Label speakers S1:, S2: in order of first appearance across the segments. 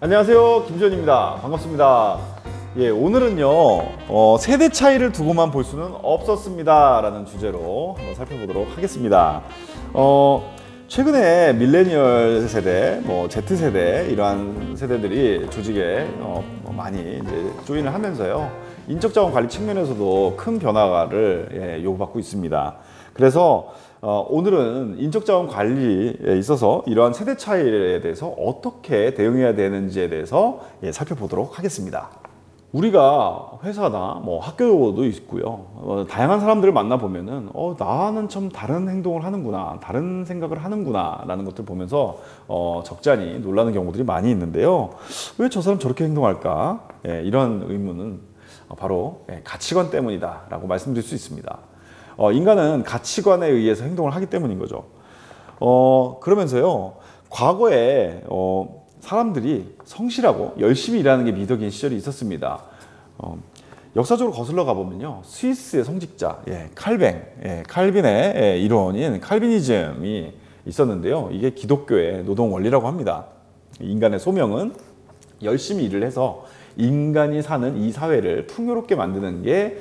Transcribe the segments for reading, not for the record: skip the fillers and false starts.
S1: 안녕하세요, 김지현입니다. 반갑습니다. 예, 오늘은요 세대 차이를 두고만 볼 수는 없었습니다 라는 주제로 한번 살펴보도록 하겠습니다. 최근에 밀레니얼 세대, Z세대 이러한 세대들이 조직에 많이 이제 조인을 하면서요 인적자원 관리 측면에서도 큰 변화를 요구받고 있습니다. 그래서 오늘은 인적자원 관리에 있어서 이러한 세대 차이에 대해서 어떻게 대응해야 되는지에 대해서 살펴보도록 하겠습니다. 우리가 회사나 학교도 있고요. 다양한 사람들을 만나보면은 나는 좀 다른 행동을 하는구나, 다른 생각을 하는구나 라는 것들을 보면서 적잖이 놀라는 경우들이 많이 있는데요. 왜 저 사람 저렇게 행동할까? 이런 의문은 바로 가치관 때문이다 라고 말씀드릴 수 있습니다. 인간은 가치관에 의해서 행동을 하기 때문인 거죠. 그러면서요 과거에 사람들이 성실하고 열심히 일하는 게 미덕인 시절이 있었습니다. 역사적으로 거슬러 가보면요 스위스의 성직자 칼빈의 이론인 칼비니즘이 있었는데요. 이게 기독교의 노동 원리라고 합니다. 인간의 소명은 열심히 일을 해서 인간이 사는 이 사회를 풍요롭게 만드는 게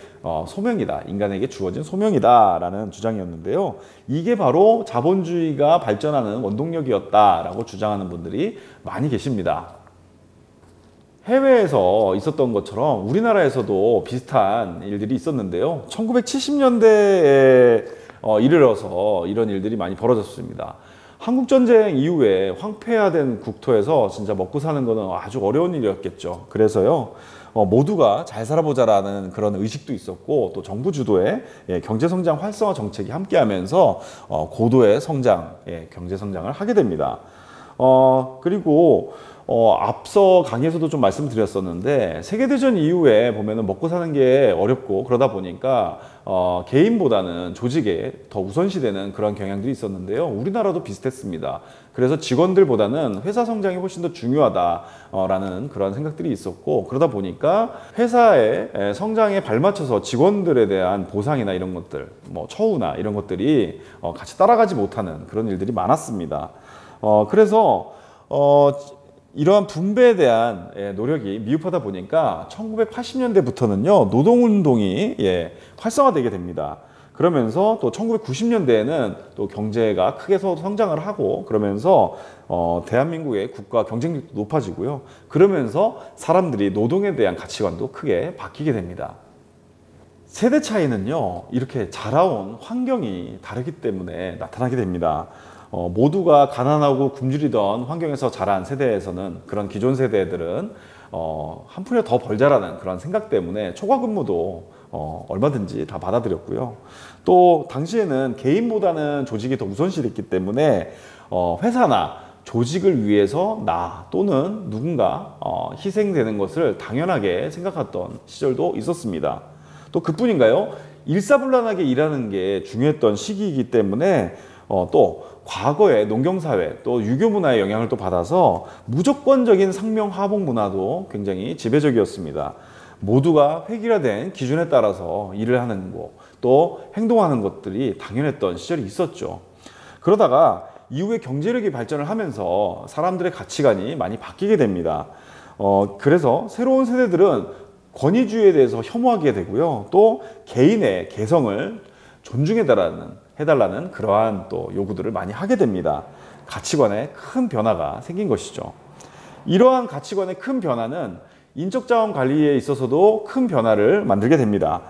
S1: 소명이다, 인간에게 주어진 소명이다 라는 주장이었는데요. 이게 바로 자본주의가 발전하는 원동력이었다 라고 주장하는 분들이 많이 계십니다. 해외에서 있었던 것처럼 우리나라에서도 비슷한 일들이 있었는데요. 1970년대에 이르러서 이런 일들이 많이 벌어졌습니다. 한국전쟁 이후에 황폐화된 국토에서 진짜 먹고 사는 거는 아주 어려운 일이었겠죠. 그래서요 모두가 잘 살아보자라는 그런 의식도 있었고, 또 정부 주도의 경제성장 활성화 정책이 함께하면서 고도의 성장, 경제성장을 하게 됩니다. 그리고 앞서 강의에서도 좀 말씀드렸었는데 세계대전 이후에 보면은 먹고 사는 게 어렵고 그러다 보니까 개인보다는 조직에 더 우선시되는 그런 경향들이 있었는데요. 우리나라도 비슷했습니다. 그래서 직원들보다는 회사 성장이 훨씬 더 중요하다라는 그런 생각들이 있었고, 그러다 보니까 회사의 성장에 발맞춰서 직원들에 대한 보상이나 이런 것들, 처우나 이런 것들이 같이 따라가지 못하는 그런 일들이 많았습니다. 그래서 이러한 분배에 대한 노력이 미흡하다 보니까 1980년대부터는요 노동운동이 활성화되게 됩니다. 그러면서 또 1990년대에는 또 경제가 크게 성장을 하고, 그러면서 대한민국의 국가 경쟁력도 높아지고요. 그러면서 사람들이 노동에 대한 가치관도 크게 바뀌게 됩니다. 세대 차이는요 이렇게 자라온 환경이 다르기 때문에 나타나게 됩니다. 모두가 가난하고 굶주리던 환경에서 자란 세대에서는, 그런 기존 세대들은 한 푼이라도 더 벌자라는 그런 생각 때문에 초과 근무도 얼마든지 다 받아들였고요. 또 당시에는 개인보다는 조직이 더 우선시됐기 때문에 회사나 조직을 위해서 나 또는 누군가 희생되는 것을 당연하게 생각했던 시절도 있었습니다. 또 그뿐인가요? 일사불란하게 일하는 게 중요했던 시기이기 때문에 또 과거의 농경사회, 또 유교문화의 영향을 또 받아서 무조건적인 상명하복 문화도 굉장히 지배적이었습니다. 모두가 획일화된 기준에 따라서 일을 하는 거, 또 행동하는 것들이 당연했던 시절이 있었죠. 그러다가 이후에 경제력이 발전을 하면서 사람들의 가치관이 많이 바뀌게 됩니다. 그래서 새로운 세대들은 권위주의에 대해서 혐오하게 되고요. 또 개인의 개성을 존중해달라는 그러한 또 요구들을 많이 하게 됩니다. 가치관에 큰 변화가 생긴 것이죠. 이러한 가치관의 큰 변화는 인적자원 관리에 있어서도 큰 변화를 만들게 됩니다.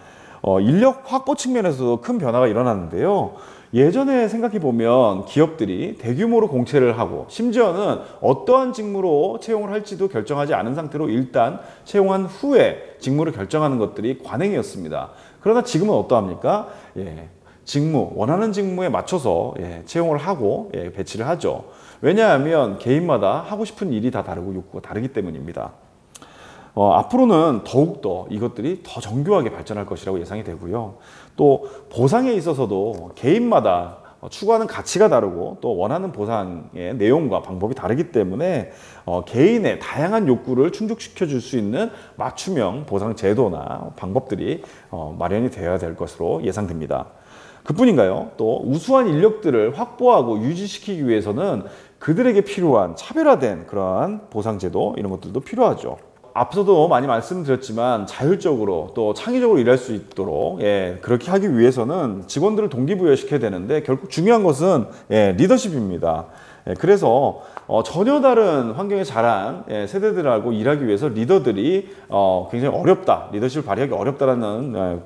S1: 인력 확보 측면에서도 큰 변화가 일어나는데요. 예전에 생각해 보면 기업들이 대규모로 공채를 하고, 심지어는 어떠한 직무로 채용을 할지도 결정하지 않은 상태로 일단 채용한 후에 직무를 결정하는 것들이 관행이었습니다. 그러나 지금은 어떠합니까? 원하는 직무에 맞춰서 채용을 하고 배치를 하죠. 왜냐하면 개인마다 하고 싶은 일이 다 다르고 욕구가 다르기 때문입니다. 앞으로는 더욱더 이것들이 더 정교하게 발전할 것이라고 예상이 되고요. 또 보상에 있어서도 개인마다 추구하는 가치가 다르고, 또 원하는 보상의 내용과 방법이 다르기 때문에 개인의 다양한 욕구를 충족시켜 줄 수 있는 맞춤형 보상 제도나 방법들이 마련이 되어야 될 것으로 예상됩니다. 그뿐인가요? 또 우수한 인력들을 확보하고 유지시키기 위해서는 그들에게 필요한 차별화된 그러한 보상제도 이런 것들도 필요하죠. 앞서도 많이 말씀드렸지만 자율적으로 또 창의적으로 일할 수 있도록 그렇게 하기 위해서는 직원들을 동기부여시켜야 되는데 결국 중요한 것은 리더십입니다. 그래서 전혀 다른 환경에 자란 세대들하고 일하기 위해서 리더들이 굉장히 어렵다, 리더십을 발휘하기 어렵다라는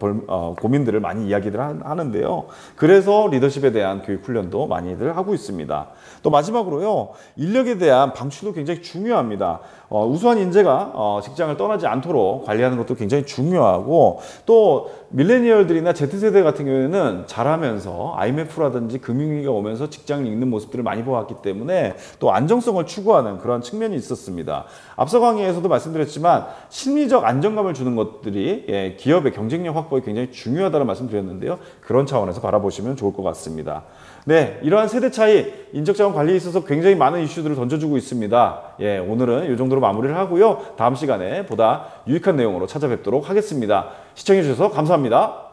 S1: 고민들을 많이 이야기들 하는데요. 그래서 리더십에 대한 교육 훈련도 많이들 하고 있습니다. 또 마지막으로요, 인력에 대한 방출도 굉장히 중요합니다. 우수한 인재가 직장을 떠나지 않도록 관리하는 것도 굉장히 중요하고, 또 밀레니얼들이나 Z세대 같은 경우에는 자라면서 IMF라든지 금융위기가 오면서 직장을 잃는 모습들을 많이 보았기 때문에 또 안정성을 추구하는 그런 측면이 있었습니다. 앞서 강의에서도 말씀드렸지만 심리적 안정감을 주는 것들이 기업의 경쟁력 확보에 굉장히 중요하다는 말씀드렸는데요. 그런 차원에서 바라보시면 좋을 것 같습니다. 네, 이러한 세대 차이, 인적자원 관리에 있어서 굉장히 많은 이슈들을 던져주고 있습니다. 오늘은 이 정도로 마무리를 하고요. 다음 시간에 보다 유익한 내용으로 찾아뵙도록 하겠습니다. 시청해주셔서 감사합니다.